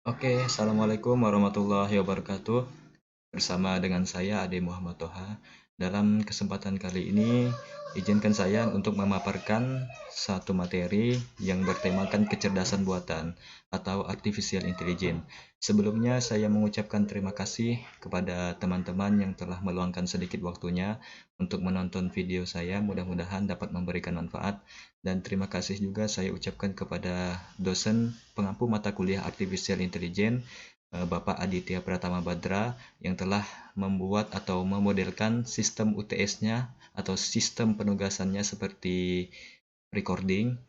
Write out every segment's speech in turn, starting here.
Oke, Assalamualaikum warahmatullahi wabarakatuh. Bersama dengan saya Ade Muhammad Toha. Dalam kesempatan kali ini, izinkan saya untuk memaparkan satu materi yang bertemakan kecerdasan buatan atau artificial intelligence. Sebelumnya, saya mengucapkan terima kasih kepada teman-teman yang telah meluangkan sedikit waktunya untuk menonton video saya. Mudah-mudahan dapat memberikan manfaat. Dan terima kasih juga saya ucapkan kepada dosen pengampu mata kuliah artificial intelligence Bapak Aditya Pratama Badra yang telah membuat atau memodelkan sistem UTS-nya atau sistem penugasannya seperti recording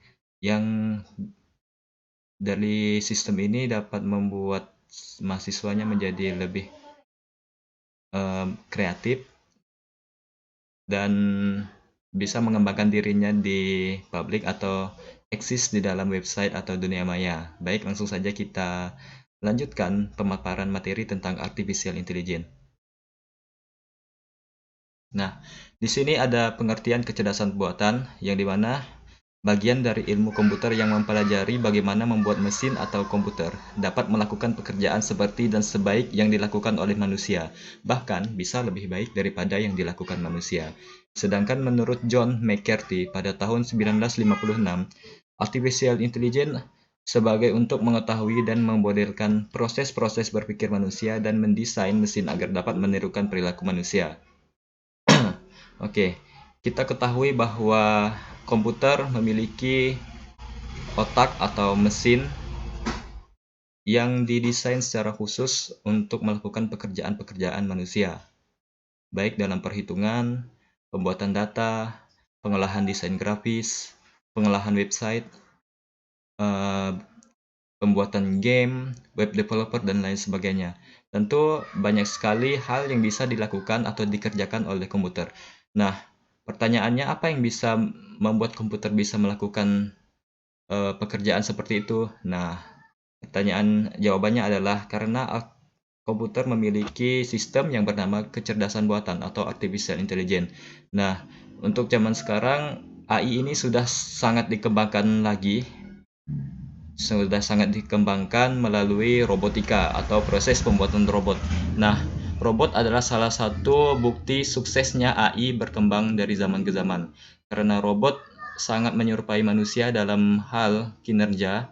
yang dari sistem ini dapat membuat mahasiswanya menjadi lebih kreatif dan bisa mengembangkan dirinya di publik atau eksis di dalam website atau dunia maya. Baik, langsung saja kita lanjutkan pemaparan materi tentang artificial intelligence. Nah, di sini ada pengertian kecerdasan buatan yang dimana bagian dari ilmu komputer yang mempelajari bagaimana membuat mesin atau komputer dapat melakukan pekerjaan seperti dan sebaik yang dilakukan oleh manusia, bahkan bisa lebih baik daripada yang dilakukan manusia. Sedangkan menurut John McCarthy pada tahun 1956, artificial intelligence sebagai untuk mengetahui dan memodelkan proses-proses berpikir manusia dan mendesain mesin agar dapat menirukan perilaku manusia. Oke, kita ketahui bahwa komputer memiliki otak atau mesin yang didesain secara khusus untuk melakukan pekerjaan-pekerjaan manusia, baik dalam perhitungan, pembuatan data, pengolahan desain grafis, pengolahan website, eh, pembuatan game, web developer, dan lain sebagainya. Tentu banyak sekali hal yang bisa dilakukan atau dikerjakan oleh komputer. Nah, pertanyaannya apa yang bisa membuat komputer bisa melakukan pekerjaan seperti itu? Nah, jawabannya adalah karena komputer memiliki sistem yang bernama kecerdasan buatan atau artificial intelligence. Nah, untuk zaman sekarang AI ini sudah sangat dikembangkan melalui robotika atau proses pembuatan robot. Nah, robot adalah salah satu bukti suksesnya AI berkembang dari zaman ke zaman. Karena robot sangat menyerupai manusia dalam hal kinerja,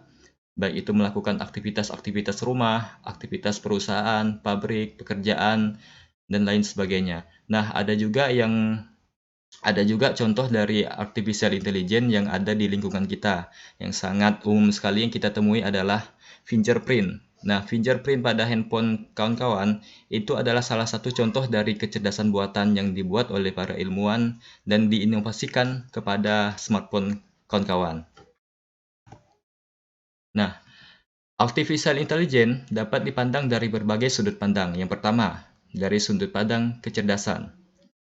baik itu melakukan aktivitas-aktivitas rumah, aktivitas perusahaan, pabrik, pekerjaan, dan lain sebagainya. Nah, ada juga contoh dari artificial intelligence yang ada di lingkungan kita. Yang sangat umum sekali yang kita temui adalah fingerprint. Nah, fingerprint pada handphone kawan-kawan itu adalah salah satu contoh dari kecerdasan buatan yang dibuat oleh para ilmuwan dan diinovasikan kepada smartphone kawan-kawan. Nah, artificial intelligence dapat dipandang dari berbagai sudut pandang. Yang pertama, dari sudut pandang kecerdasan.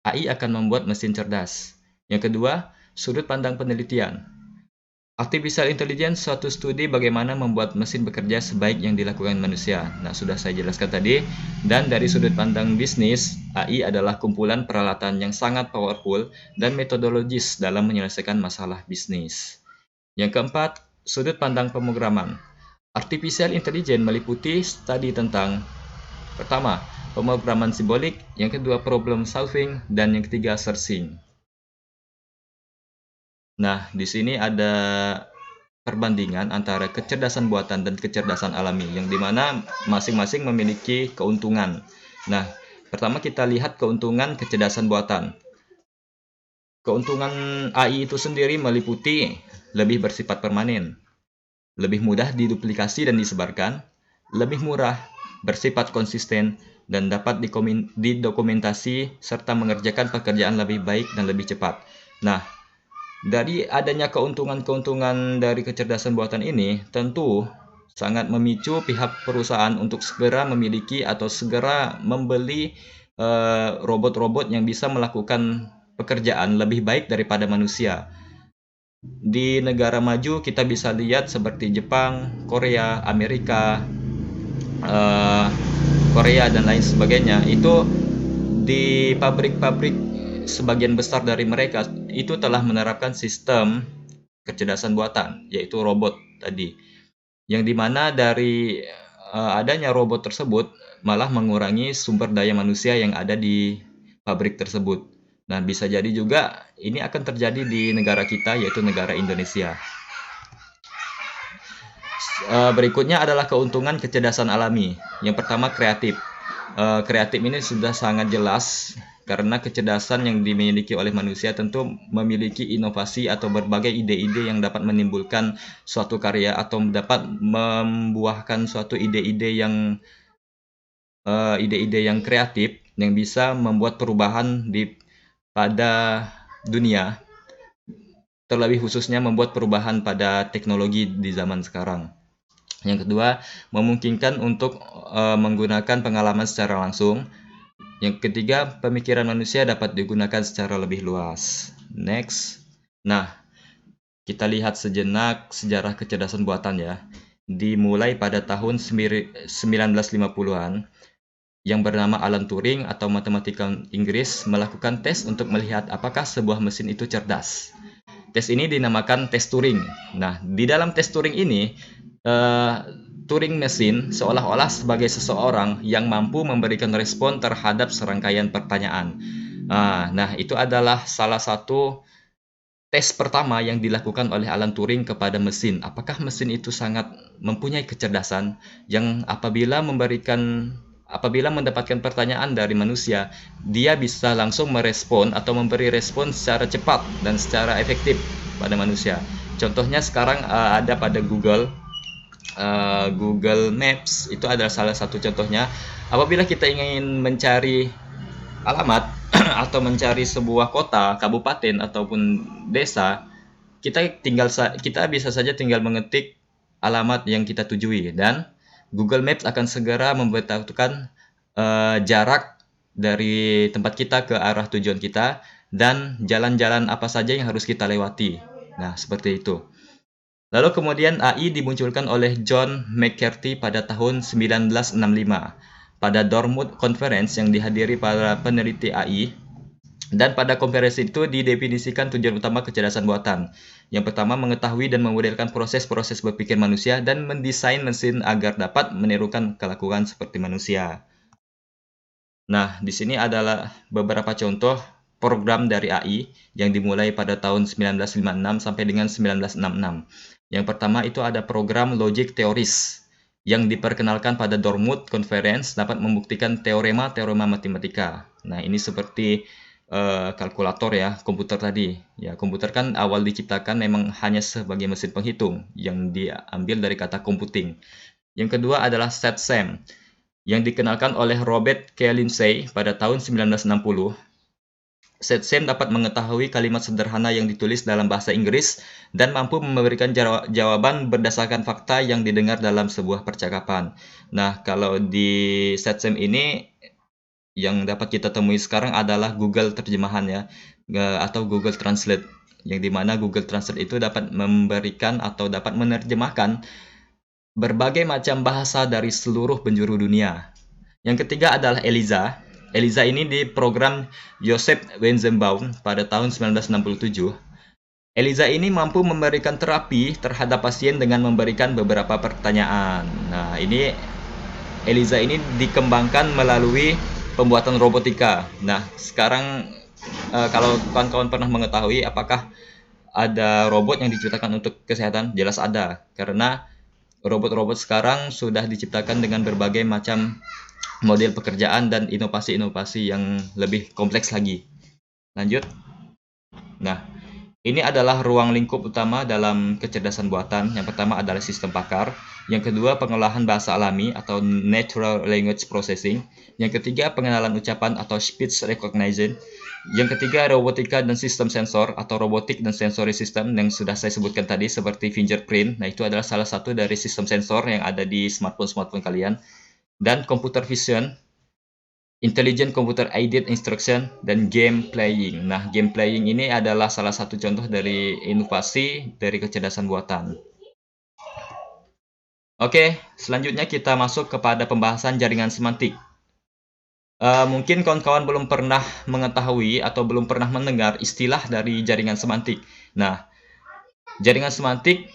AI akan membuat mesin cerdas. Yang kedua, sudut pandang penelitian. Artificial intelligence suatu studi bagaimana membuat mesin bekerja sebaik yang dilakukan manusia. Nah, sudah saya jelaskan tadi. Dan dari sudut pandang bisnis, AI adalah kumpulan peralatan yang sangat powerful dan metodologis dalam menyelesaikan masalah bisnis. Yang keempat, sudut pandang pemrograman. Artificial intelligence meliputi studi tentang pertama, pemrograman simbolik, yang kedua problem solving, dan yang ketiga searching. Nah, di sini ada perbandingan antara kecerdasan buatan dan kecerdasan alami, yang dimana masing-masing memiliki keuntungan. Nah, pertama kita lihat keuntungan kecerdasan buatan. Keuntungan AI itu sendiri meliputi lebih bersifat permanen, lebih mudah diduplikasi dan disebarkan, lebih murah, bersifat konsisten, dan dapat didokumentasi serta mengerjakan pekerjaan lebih baik dan lebih cepat. Nah, dari adanya keuntungan-keuntungan dari kecerdasan buatan ini, tentu sangat memicu pihak perusahaan untuk segera memiliki atau segera membeli robot-robot yang bisa melakukan pekerjaan lebih baik daripada manusia. Di negara maju kita bisa lihat seperti Jepang, Korea, Amerika, eh, Korea dan lain sebagainya. Itu di pabrik-pabrik sebagian besar dari mereka itu telah menerapkan sistem kecerdasan buatan, yaitu robot tadi. Yang dimana dari adanya robot tersebut malah mengurangi sumber daya manusia yang ada di pabrik tersebut. Nah, bisa jadi juga ini akan terjadi di negara kita, yaitu negara Indonesia. Berikutnya adalah keuntungan kecerdasan alami. Yang pertama, kreatif. Kreatif ini sudah sangat jelas karena kecerdasan yang dimiliki oleh manusia tentu memiliki inovasi atau berbagai ide-ide yang dapat menimbulkan suatu karya atau dapat membuahkan suatu ide-ide yang kreatif yang bisa membuat perubahan pada dunia, terlebih khususnya membuat perubahan pada teknologi di zaman sekarang. Yang kedua, memungkinkan untuk menggunakan pengalaman secara langsung. Yang ketiga, pemikiran manusia dapat digunakan secara lebih luas. Next. Nah, kita lihat sejenak sejarah kecerdasan buatan ya. Dimulai pada tahun 1950-an, yang bernama Alan Turing atau matematika Inggris melakukan tes untuk melihat apakah sebuah mesin itu cerdas. Tes ini dinamakan tes Turing. Nah, di dalam tes Turing ini, Turing mesin seolah-olah sebagai seseorang yang mampu memberikan respon terhadap serangkaian pertanyaan. Nah, itu adalah salah satu tes pertama yang dilakukan oleh Alan Turing kepada mesin. Apakah mesin itu sangat mempunyai kecerdasan yang apabila mendapatkan pertanyaan dari manusia, dia bisa langsung merespon atau memberi respon secara cepat dan secara efektif pada manusia. Contohnya sekarang ada pada Google Maps, itu adalah salah satu contohnya. Apabila kita ingin mencari alamat atau mencari sebuah kota, kabupaten ataupun desa, kita bisa saja tinggal mengetik alamat yang kita tujui dan Google Maps akan segera memberitahukan jarak dari tempat kita ke arah tujuan kita dan jalan-jalan apa saja yang harus kita lewati. Nah, seperti itu. Lalu kemudian AI dimunculkan oleh John McCarthy pada tahun 1965 pada Dartmouth Conference yang dihadiri para peneliti AI. Dan pada konferensi itu didefinisikan tujuan utama kecerdasan buatan. Yang pertama, mengetahui dan memodelkan proses-proses berpikir manusia dan mendesain mesin agar dapat menirukan kelakuan seperti manusia. Nah, di sini adalah beberapa contoh program dari AI yang dimulai pada tahun 1956 sampai dengan 1966. Yang pertama itu ada program Logic Theories yang diperkenalkan pada Dartmouth Conference dapat membuktikan teorema-teorema matematika. Nah, ini seperti kalkulator ya, komputer tadi. Ya, komputer kan awal diciptakan memang hanya sebagai mesin penghitung yang diambil dari kata computing. Yang kedua adalah StatSem yang dikenalkan oleh Robert K. Lindsay pada tahun 1960. StatSem dapat mengetahui kalimat sederhana yang ditulis dalam bahasa Inggris dan mampu memberikan jawaban berdasarkan fakta yang didengar dalam sebuah percakapan. Nah, kalau di StatSem ini yang dapat kita temui sekarang adalah Google terjemahan ya, atau Google Translate, yang dimana Google Translate itu dapat memberikan atau dapat menerjemahkan berbagai macam bahasa dari seluruh penjuru dunia. Yang ketiga adalah Eliza. Eliza ini diprogram Joseph Weizenbaum pada tahun 1967. Eliza ini mampu memberikan terapi terhadap pasien dengan memberikan beberapa pertanyaan. Nah, Eliza ini dikembangkan melalui pembuatan robotika. Nah, sekarang kalau kawan-kawan pernah mengetahui apakah ada robot yang diciptakan untuk kesehatan? Jelas ada, karena robot-robot sekarang sudah diciptakan dengan berbagai macam model pekerjaan dan inovasi-inovasi yang lebih kompleks lagi. Lanjut. Nah, ini adalah ruang lingkup utama dalam kecerdasan buatan. Yang pertama adalah sistem pakar. Yang kedua, pengolahan bahasa alami atau natural language processing. Yang ketiga, pengenalan ucapan atau speech recognition. Yang ketiga, robotika dan sistem sensor atau robotik dan sensory system yang sudah saya sebutkan tadi seperti fingerprint. Nah, itu adalah salah satu dari sistem sensor yang ada di smartphone kalian. Dan computer vision, intelligent computer aided instruction, dan game playing. Nah, game playing ini adalah salah satu contoh dari inovasi dari kecerdasan buatan. Oke, selanjutnya kita masuk kepada pembahasan jaringan semantik. Mungkin kawan-kawan belum pernah mengetahui atau belum pernah mendengar istilah dari jaringan semantik. Nah, jaringan semantik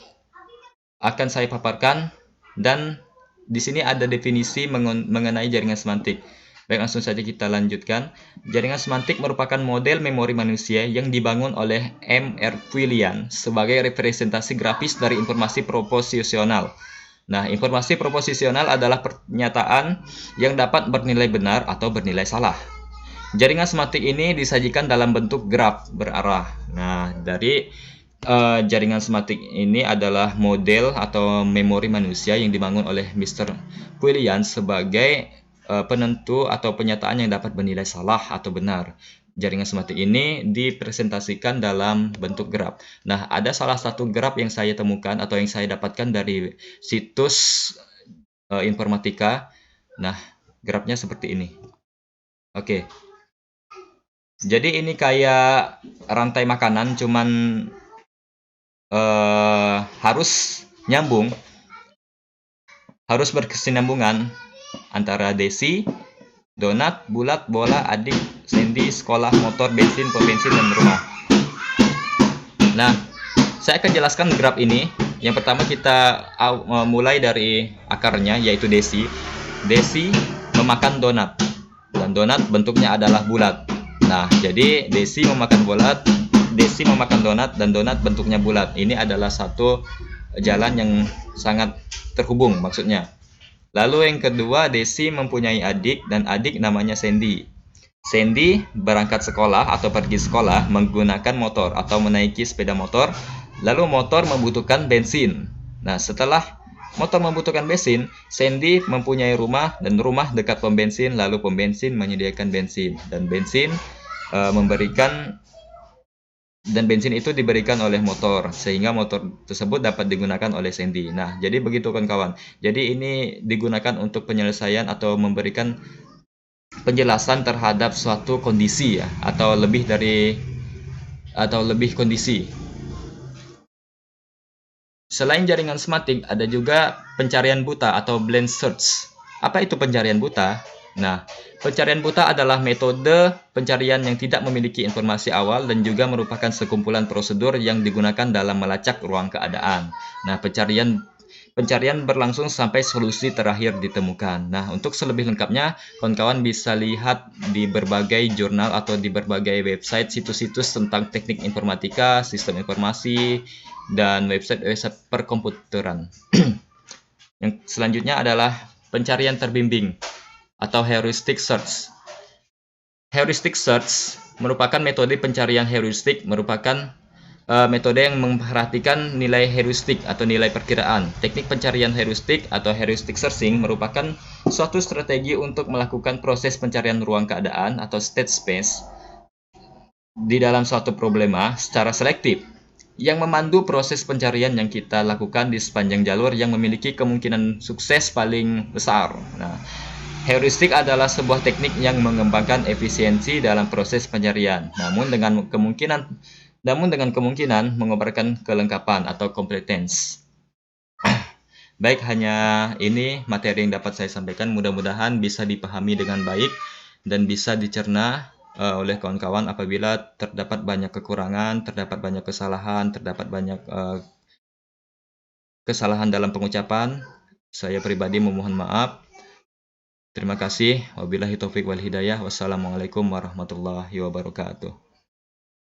akan saya paparkan dan di sini ada definisi mengenai jaringan semantik. Baik, langsung saja kita lanjutkan. Jaringan semantik merupakan model memori manusia yang dibangun oleh M. R. Quillian sebagai representasi grafis dari informasi proposisional. Nah, informasi proposisional adalah pernyataan yang dapat bernilai benar atau bernilai salah. Jaringan semantik ini disajikan dalam bentuk graf berarah. Nah, dari jaringan semantik ini adalah model atau memori manusia yang dibangun oleh Mr. Quillian sebagai penentu atau penyataan yang dapat bernilai salah atau benar. Jaringan semantik ini dipresentasikan dalam bentuk graf. Nah, ada salah satu graf yang saya temukan atau yang saya dapatkan dari situs informatika. Nah, grafnya seperti ini. Oke. Jadi ini kayak rantai makanan, cuman harus nyambung, harus berkesinambungan antara desi, donat, bulat, bola, adik, sendi, sekolah, motor, bensin, pom bensin, dan rumah. Nah, saya akan jelaskan graf ini. Yang pertama kita mulai dari akarnya, yaitu desi. Desi memakan donat, dan donat bentuknya adalah bulat. Nah, jadi desi memakan donat, dan donat bentuknya bulat. Ini adalah satu jalan yang sangat terhubung maksudnya. Lalu yang kedua, Desi mempunyai adik, dan adik namanya Sandy. Sandy berangkat sekolah atau pergi sekolah menggunakan motor atau menaiki sepeda motor. Lalu motor membutuhkan bensin. Nah, setelah motor membutuhkan bensin, Sandy mempunyai rumah, dan rumah dekat pom bensin. Lalu pom bensin menyediakan bensin, dan bensin bensin itu diberikan oleh motor, sehingga motor tersebut dapat digunakan oleh Sandy. Nah, jadi begitu kawan-kawan. Jadi ini digunakan untuk penyelesaian atau memberikan penjelasan terhadap suatu kondisi ya, atau lebih kondisi. Selain jaringan semantik, ada juga pencarian buta atau blind search. Apa itu pencarian buta? Nah, pencarian buta adalah metode pencarian yang tidak memiliki informasi awal dan juga merupakan sekumpulan prosedur yang digunakan dalam melacak ruang keadaan. Nah, pencarian berlangsung sampai solusi terakhir ditemukan. Nah, untuk selebih lengkapnya, kawan-kawan bisa lihat di berbagai jurnal atau di berbagai website situs-situs tentang teknik informatika, sistem informasi, dan website-website perkomputeran. Yang selanjutnya adalah pencarian terbimbing atau heuristic search. Heuristic search merupakan metode pencarian heuristik, merupakan metode yang memperhatikan nilai heuristik atau nilai perkiraan. Teknik pencarian heuristik atau heuristic searching merupakan suatu strategi untuk melakukan proses pencarian ruang keadaan atau state space di dalam suatu problema secara selektif, yang memandu proses pencarian yang kita lakukan di sepanjang jalur yang memiliki kemungkinan sukses paling besar. Nah, heuristik adalah sebuah teknik yang mengembangkan efisiensi dalam proses pencarian, namun dengan kemungkinan mengobarkan kelengkapan atau competence. Baik, hanya ini materi yang dapat saya sampaikan. Mudah-mudahan bisa dipahami dengan baik dan bisa dicerna oleh kawan-kawan. Apabila terdapat banyak kekurangan, terdapat banyak kesalahan, terdapat banyak kesalahan dalam pengucapan, saya pribadi memohon maaf. Terima kasih. Wabillahi taufik wal hidayah. Wassalamualaikum warahmatullahi wabarakatuh.